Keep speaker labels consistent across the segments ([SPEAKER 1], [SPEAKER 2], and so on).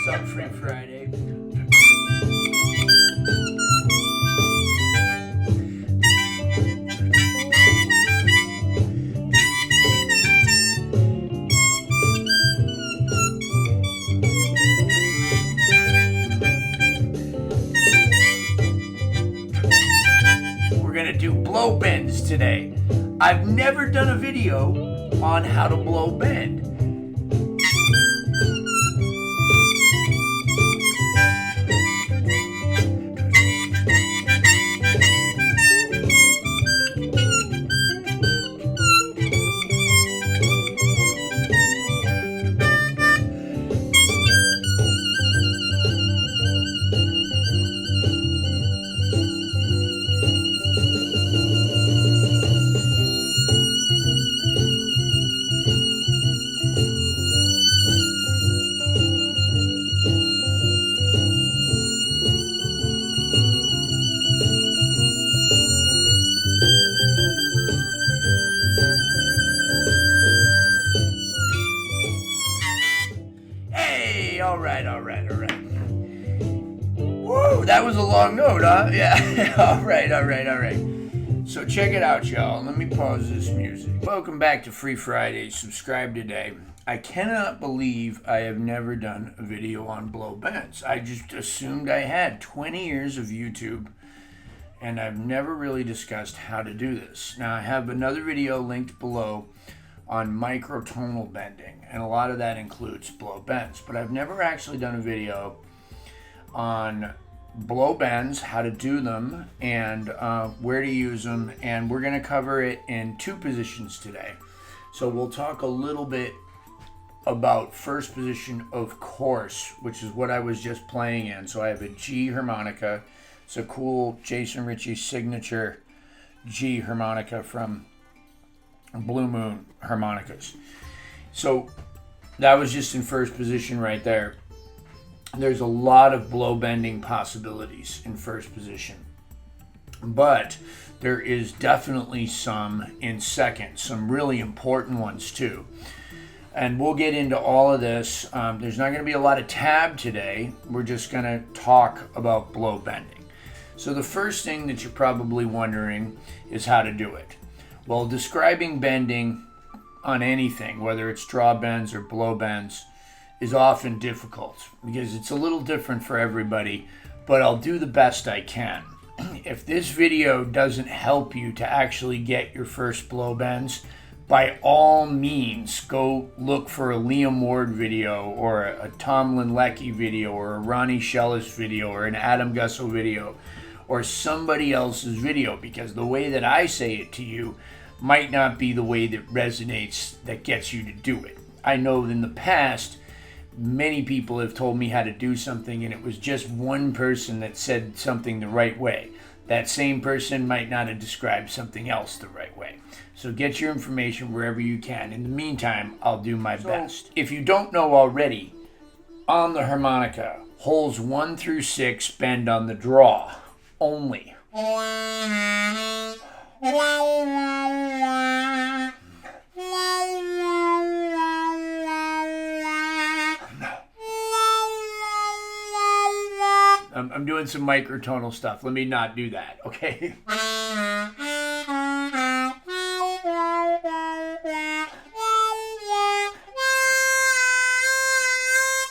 [SPEAKER 1] What's up, Free Friday? We're gonna do blow bends today. I've never done a video on how to blow bend. All right. Woo, that was a long note, huh? Yeah. All right. So check it out, y'all. Let me pause this music. Welcome back to Free Friday. Subscribe today. I cannot believe I have never done a video on blow bends. I just assumed I had 20 years of YouTube, and I've never really discussed how to do this. Now, I have another video linked below on microtonal bending, and a lot of that includes blow bends, but I've never actually done a video on blow bends, how to do them, and where to use them, and we're going to cover it in two positions today. So we'll talk a little bit about first position, of course, which is what I was just playing in. So I have a G harmonica. It's a cool Jason Ricci signature G harmonica from Blue Moon Harmonicas. So that was just in first position right there. There's a lot of blow bending possibilities in first position, but there is definitely some in second, some really important ones too. And we'll get into all of this. There's not going to be a lot of tab today. We're just going to talk about blow bending. So the first thing that you're probably wondering is how to do it. Well, describing bending on anything, whether it's draw bends or blow bends, is often difficult because it's a little different for everybody, but I'll do the best I can. If this video doesn't help you to actually get your first blow bends, by all means, go look for a Liam Ward video or a Tom Leckie video or a Ronnie Shellis video or an Adam Gusso video or somebody else's video, because the way that I say it to you might not be the way that resonates, that gets you to do it. I know in the past, many people have told me how to do something and it was just one person that said something the right way. That same person might not have described something else the right way. So get your information wherever you can. In the meantime, I'll do my best. If you don't know already, on the harmonica, holes 1 through 6 bend on the draw only. I'm doing some microtonal stuff. Let me not do that, okay?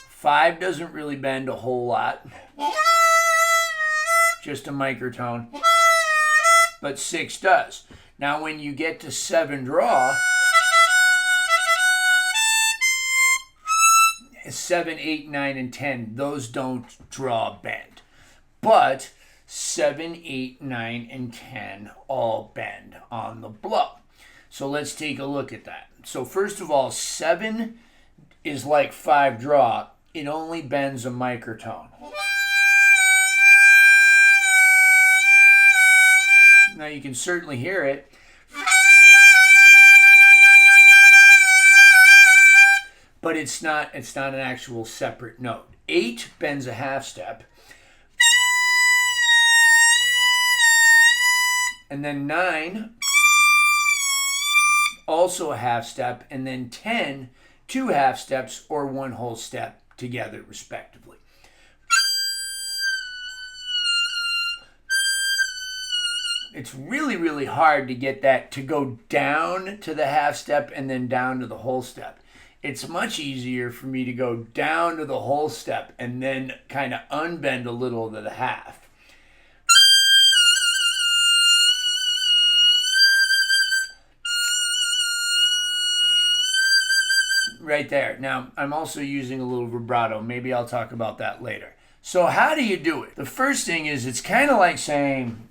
[SPEAKER 1] 5 doesn't really bend a whole lot. Just a microtone. But 6 does. Now when you get to 7 draw, 7, 8, 9, and 10, those don't draw bend. But 7, 8, 9, and 10 all bend on the blow. So let's take a look at that. So first of all, 7 is like 5 draw. It only bends a microtone. Now you can certainly hear it. But it's not an actual separate note. 8 bends a half step. And then 9, also a half step. And then 10, 2 half steps or 1 whole step together, respectively. It's really, really hard to get that to go down to the half step and then down to the whole step. It's much easier for me to go down to the whole step and then kind of unbend a little to the half. Right there. Now, I'm also using a little vibrato. Maybe I'll talk about that later. So how do you do it? The first thing is it's kind of like saying,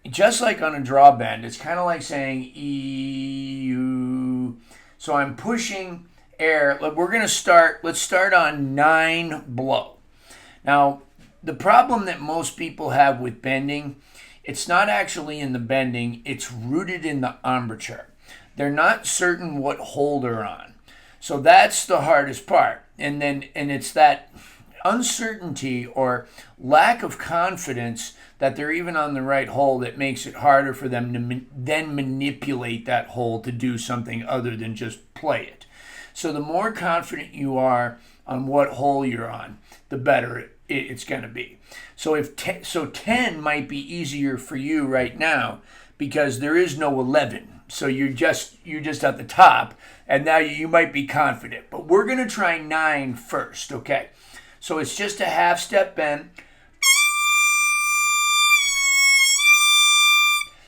[SPEAKER 1] just like on a draw bend, it's kind of like saying E-U. So I'm pushing air. We're going to start, let's start on 9 blow. Now, the problem that most people have with bending, it's not actually in the bending, it's rooted in the embouchure. They're not certain what hole they're on. So that's the hardest part. And it's that uncertainty or lack of confidence that they're even on the right hole that makes it harder for them to then manipulate that hole to do something other than just play it. So the more confident you are on what hole you're on, the better it's going to be. So 10 might be easier for you right now because there is no 11. So you're just at the top, and now you might be confident. But we're going to try 9 first, okay? So it's just a half step bend.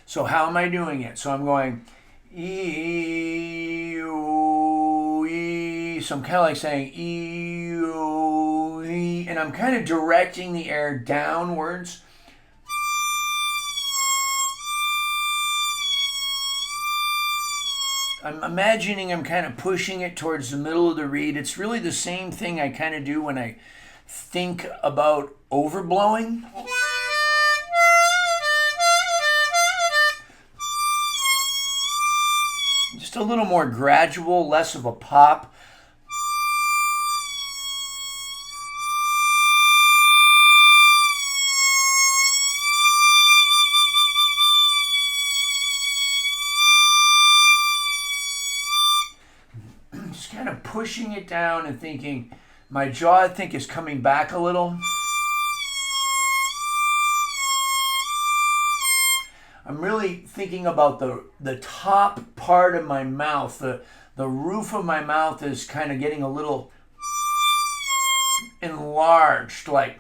[SPEAKER 1] So how am I doing it? So I'm going E, O, E. So I'm kind of like saying E, O, E, and I'm kind of directing the air downwards. I'm imagining I'm kind of pushing it towards the middle of the reed. It's really the same thing I kind of do when I think about overblowing. Just a little more gradual, less of a pop. Just kind of pushing it down and thinking, my jaw, I think, is coming back a little. I'm really thinking about the top part of my mouth. The roof of my mouth is kind of getting a little enlarged, like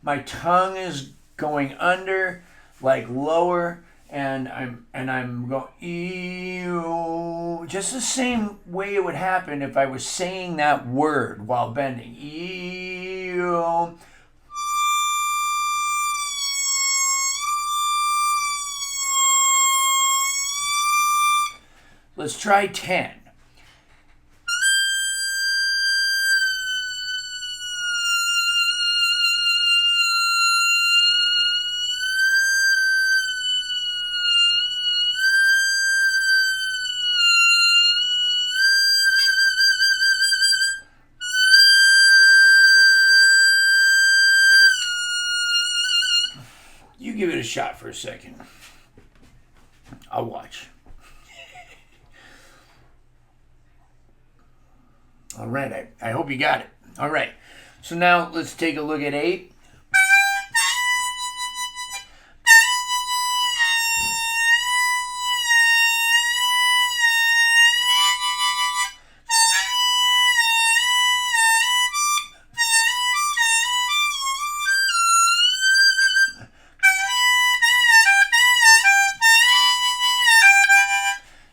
[SPEAKER 1] my tongue is going under, like lower, and I'm going ew, just the same way it would happen if I was saying that word while bending. Ew. Let's try 10. You give it a shot for a second. I'll watch. All right, I hope you got it. All right, so now let's take a look at 8.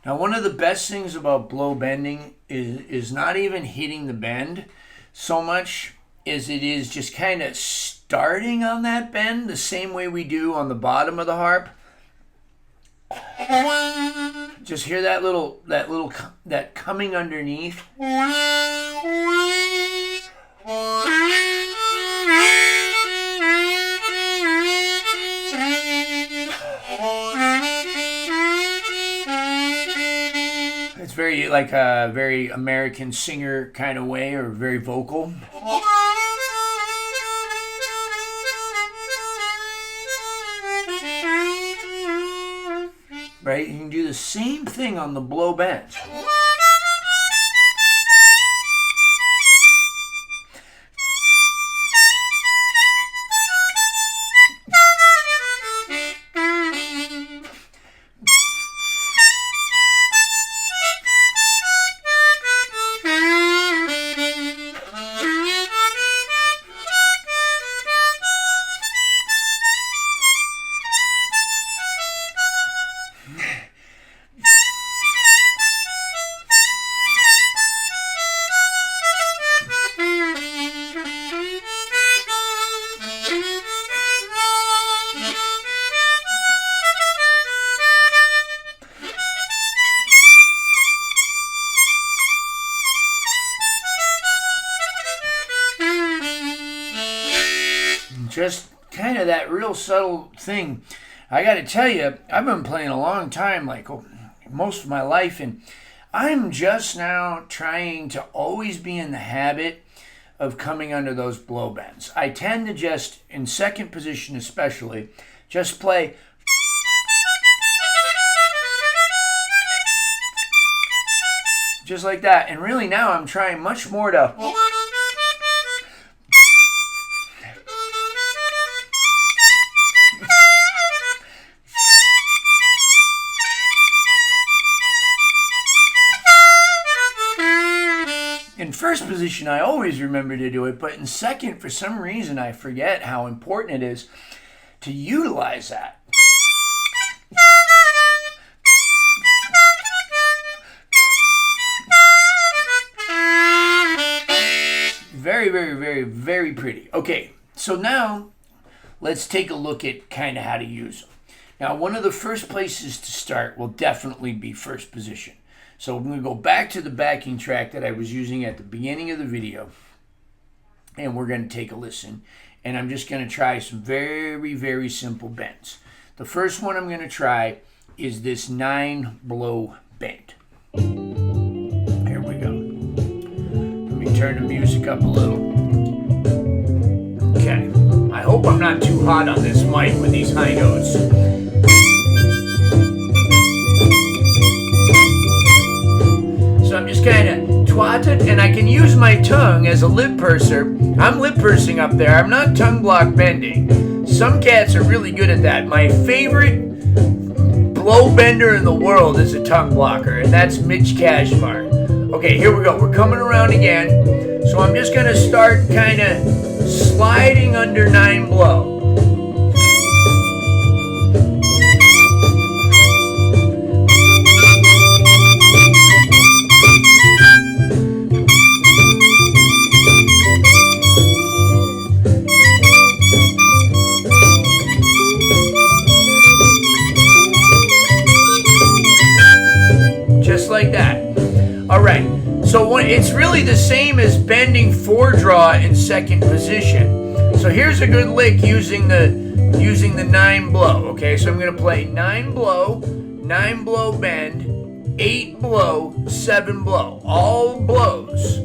[SPEAKER 1] Now, one of the best things about blow bending is not even hitting the bend so much as it is just kind of starting on that bend the same way we do on the bottom of the harp. Just hear that coming underneath. It's very like a very American singer kind of way, or very vocal. Right? You can do the same thing on the blow bend. just kind of that real subtle thing. I got to tell you, I've been playing a long time, like most of my life, and I'm just now trying to always be in the habit of coming under those blow bends. I tend to just, in second position especially, just play just like that. And really now I'm trying much more to in first position, I always remember to do it, but in second, for some reason, I forget how important it is to utilize that. Very, very, very, very pretty. Okay, so now let's take a look at kind of how to use them. Now, one of the first places to start will definitely be first position. So I'm going to go back to the backing track that I was using at the beginning of the video, and we're going to take a listen. And I'm just going to try some very, very simple bends. The first one I'm going to try is this 9-blow bend. Here we go. Let me turn the music up a little. Okay. I hope I'm not too hot on this mic with these high notes. I'm just kind of twatted, and I can use my tongue as a lip purser. I'm lip pursing up there. I'm not tongue block bending. Some cats are really good at that. My favorite blow bender in the world is a tongue blocker, and that's Mitch Kashmar. Okay, here we go. We're coming around again. So I'm just going to start kind of sliding under 9-blow. Like that. All right. So it's really the same as bending 4-draw in second position. So here's a good lick using the 9-blow. Okay. So I'm going to play 9-blow, 9-blow bend, 8-blow, 7-blow. All blows.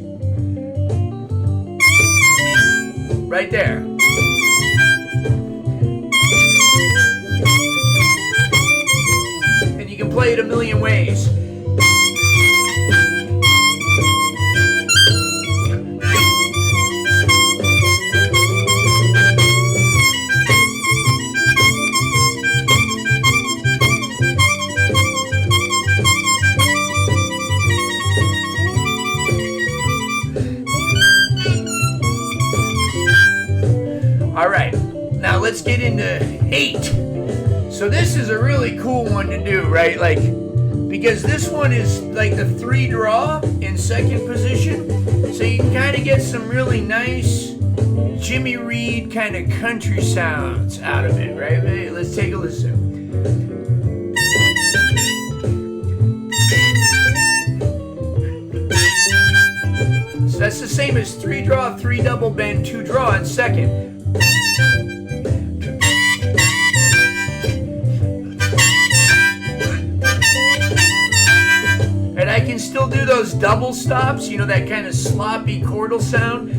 [SPEAKER 1] Right there. And you can play it a million ways. All right, now let's get into 8. So this is a really cool one to do, right? Like, because this one is like the 3-draw in second position. So you can kind of get some really nice Jimmy Reed kind of country sounds out of it, right? Let's take a listen. So that's the same as 3-draw, 3-double bend, 2-draw in second. And I can still do those double stops, you know, that kind of sloppy chordal sound.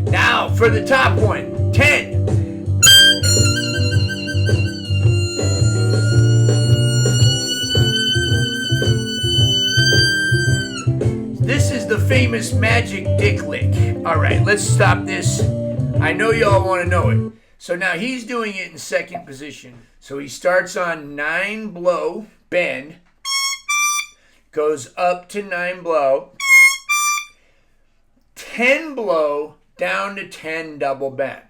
[SPEAKER 1] Now for the top one, 10. This is the famous magic dick lick. All right, let's stop this. I know y'all want to know it. So now he's doing it in second position. So he starts on 9 blow, bend, goes up to 9 blow, 10 blow, down to 10 double bend.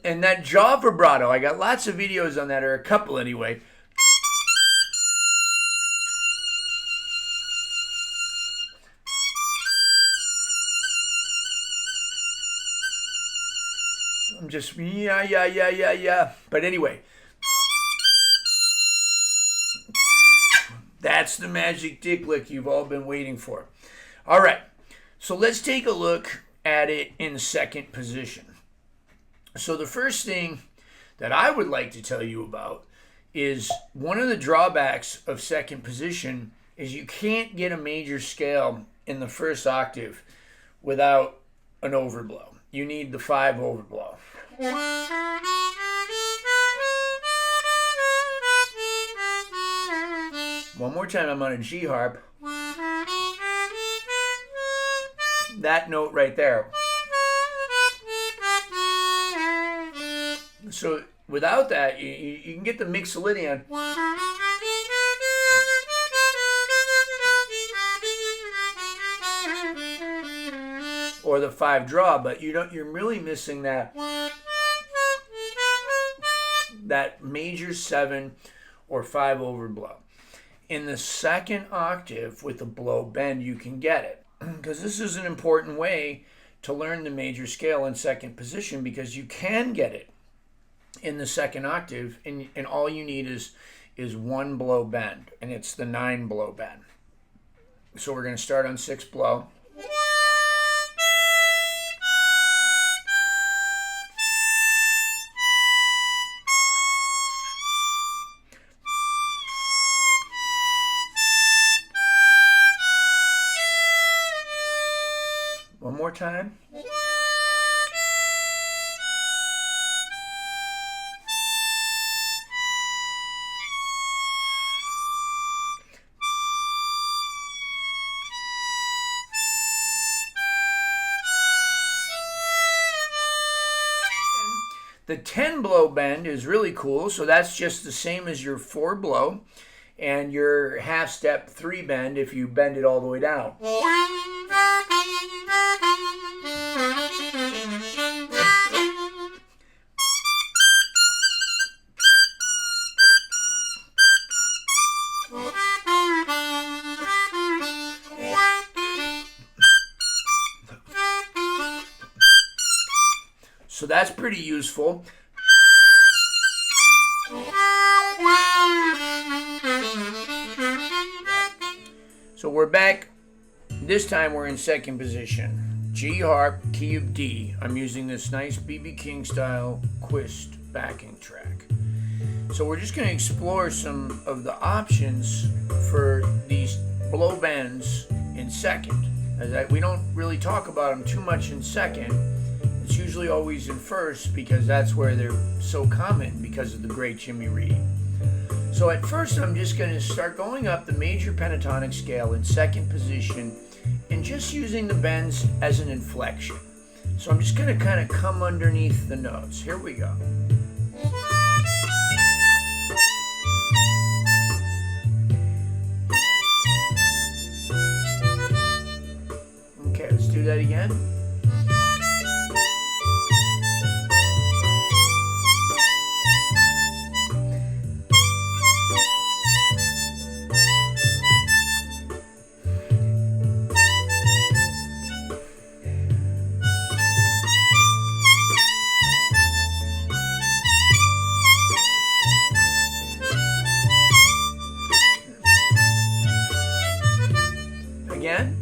[SPEAKER 1] And that jaw vibrato, I got lots of videos on that, or a couple anyway. I'm just, yeah. But anyway, that's the magic dick lick you've all been waiting for. All right, so let's take a look at it in second position. So the first thing that I would like to tell you about is one of the drawbacks of second position is you can't get a major scale in the first octave without an overblow. You need the 5 overblow. One more time, I'm on a G harp. That note right there. So without that, you can get the mixolydian. Or the 5 draw, but you're really missing that major 7 or 5 overblow. In the second octave with the blow bend, you can get it. Because this is an important way to learn the major scale in second position, because you can get it in the second octave, and all you need is 1 blow bend, and it's the 9 blow bend. So we're going to start on 6 blow. One more time. The 10 blow bend is really cool, so that's just the same as your 4 blow and your half step 3 bend if you bend it all the way down. So that's pretty useful. So we're back. This time we're in second position. G harp, key of D. I'm using this nice B.B. King style Quist backing track. So we're just going to explore some of the options for these blow bends in second. We don't really talk about them too much in second. It's usually always in first because that's where they're so common because of the great Jimmy Reed. So at first I'm just going to start going up the major pentatonic scale in second position and just using the bends as an inflection. So I'm just going to kind of come underneath the notes. Here we go. Okay, let's do that again. Again.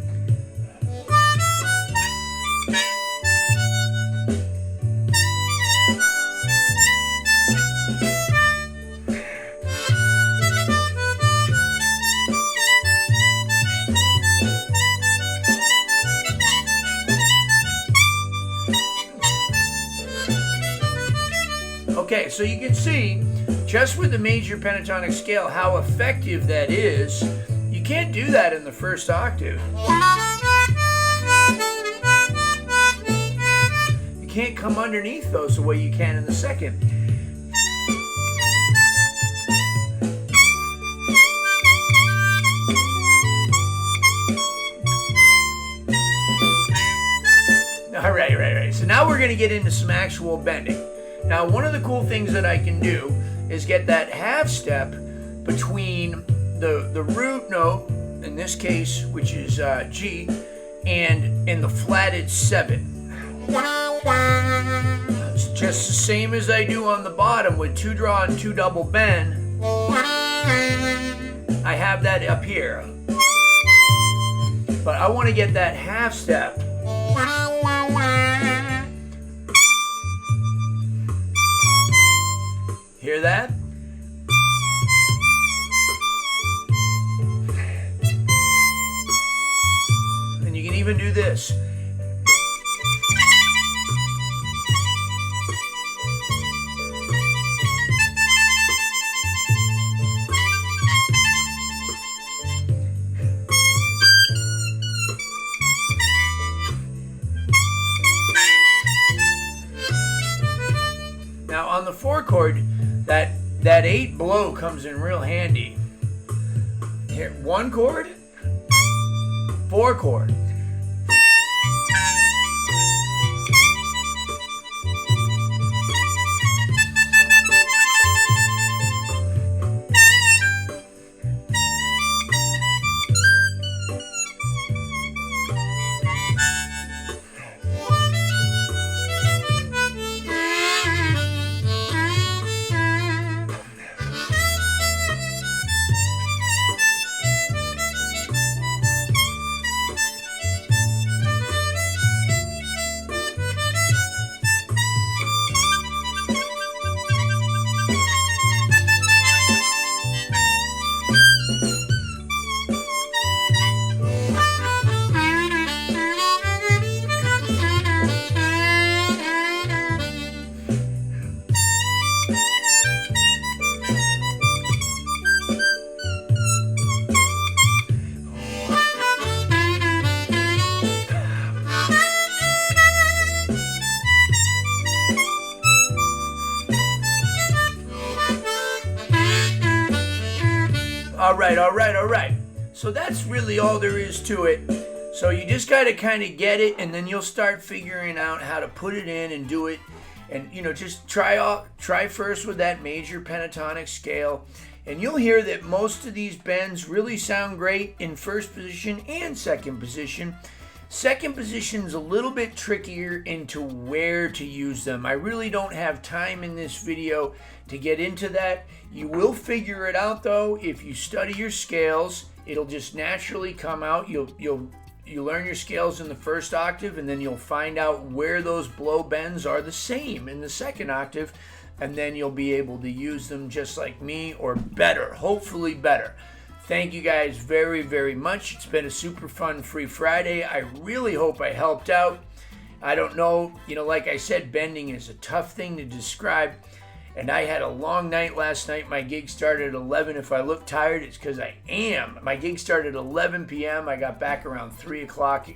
[SPEAKER 1] Okay, so you can see just with the major pentatonic scale how effective that is. You can't do that in the first octave. come underneath those the way you can in the second. Right. So now we're going to get into some actual bending. Now, one of the cool things that I can do is get that half step between the root note, in this case, which is G, and in the flatted 7. It's just the same as I do on the bottom with 2 draw and 2 double bend. I have that up here. But I want to get that half step. Hear that? And you can even do this. Now on the 4 chord, that 8 blow comes in real handy. Here, 1 chord, 4 chord. All right. So that's really all there is to it. So you just got to kind of get it, and then you'll start figuring out how to put it in and do it. And, just try first with that major pentatonic scale. And you'll hear that most of these bends really sound great in first position and second position. Second position's a little bit trickier into where to use them. I really don't have time in this video to get into that. You will figure it out though if you study your scales. It'll just naturally come out. You learn your scales in the first octave, and then you'll find out where those blow bends are the same in the second octave, and then you'll be able to use them just like me, or better, hopefully better. Thank you guys very, very much. It's been a super fun Free Friday. I really hope I helped out. I don't know, like I said, bending is a tough thing to describe. And I had a long night last night. My gig started at 11. If I look tired, it's because I am. My gig started at 11 p.m. I got back around 3 o'clock.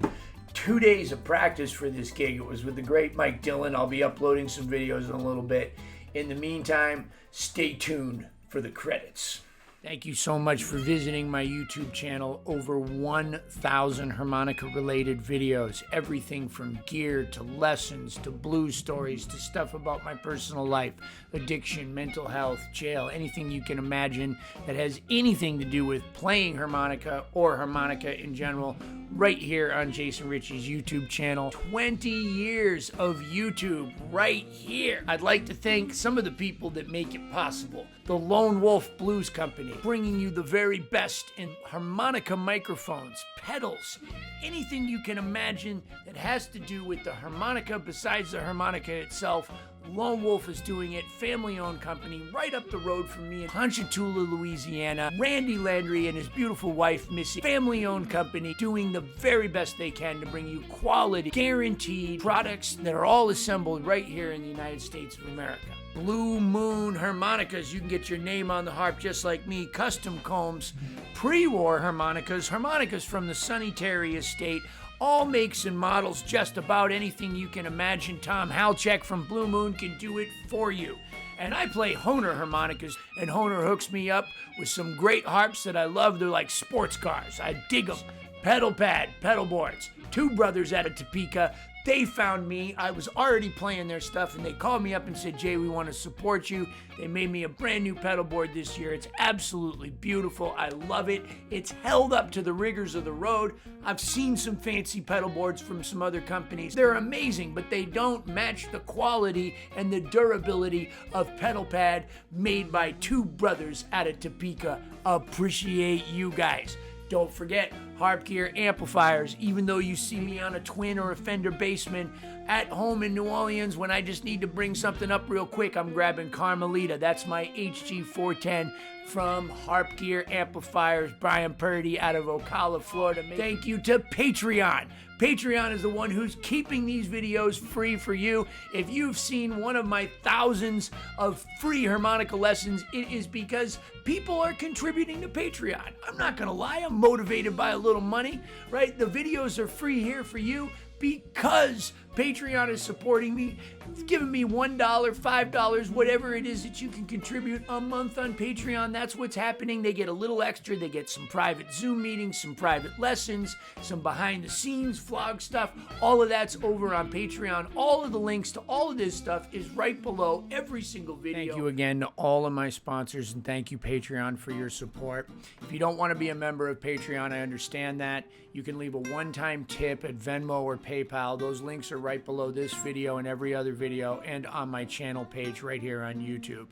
[SPEAKER 1] 2 days of practice for this gig. It was with the great Mike Dillon. I'll be uploading some videos in a little bit. In the meantime, stay tuned for the credits. Thank you so much for visiting my YouTube channel. Over 1,000 harmonica-related videos. Everything from gear to lessons to blues stories to stuff about my personal life, addiction, mental health, jail, anything you can imagine that has anything to do with playing harmonica or harmonica in general, right here on Jason Ricci's YouTube channel. 20 years of YouTube right here. I'd like to thank some of the people that make it possible. The Lone Wolf Blues Company, bringing you the very best in harmonica microphones, pedals, anything you can imagine that has to do with the harmonica besides the harmonica itself. Lone Wolf is doing it, family-owned company, right up the road from me in Ponchatoula, Louisiana. Randy Landry and his beautiful wife, Missy, family-owned company, doing the very best they can to bring you quality, guaranteed products that are all assembled right here in the United States of America. Blue Moon Harmonicas, you can get your name on the harp just like me. Custom combs, pre-war harmonicas, harmonicas from the Sonny Terry estate, All makes and models, just about anything you can imagine. Tom Halchak from Blue Moon can do it for you. And I play Hohner harmonicas, and Hohner hooks me up with some great harps that I love. They're like sports cars. I dig them. Pedal pad, pedal boards. Two brothers out of Topeka. They found me. I was already playing their stuff, and they called me up and said, Jay, we want to support you. They made me a brand new pedal board this year. It's absolutely beautiful. I love it. It's held up to the rigors of the road. I've seen some fancy pedal boards from some other companies. They're amazing, but they don't match the quality and the durability of pedal pad made by two brothers out of Topeka. Appreciate you guys. Don't forget, Harp Gear amplifiers. Even though you see me on a Twin or a Fender Bassman at home in New Orleans, when I just need to bring something up real quick, I'm grabbing Carmelita. That's my HG410 from Harp Gear Amplifiers. Brian Purdy out of Ocala, Florida. Thank you to Patreon. Patreon is the one who's keeping these videos free for you. If you've seen one of my thousands of free harmonica lessons, it is because people are contributing to Patreon. I'm not gonna lie, I'm motivated by a little money, right? The videos are free here for you because Patreon is supporting me. It's giving me $1, $5, whatever it is that you can contribute a month on Patreon. That's what's happening. They get a little extra. They get some private Zoom meetings, some private lessons, some behind the scenes vlog stuff. All of that's over on Patreon. All of the links to all of this stuff is right below every single video. Thank you again to all of my sponsors, and thank you, Patreon, for your support. If you don't want to be a member of Patreon, I understand that. You can leave a one-time tip at Venmo or PayPal. Those links are right below this video and every other video, and on my channel page right here on YouTube.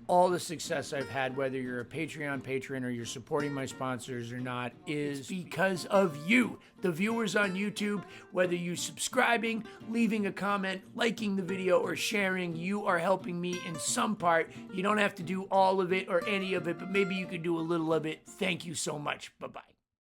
[SPEAKER 1] All the success I've had, whether you're a Patreon patron or you're supporting my sponsors or not, is because of you, the viewers on YouTube. Whether you subscribing, leaving a comment, liking the video, or sharing, you are helping me in some part. You don't have to do all of it or any of it, but maybe you could do a little of it. Thank you so much. Bye-bye.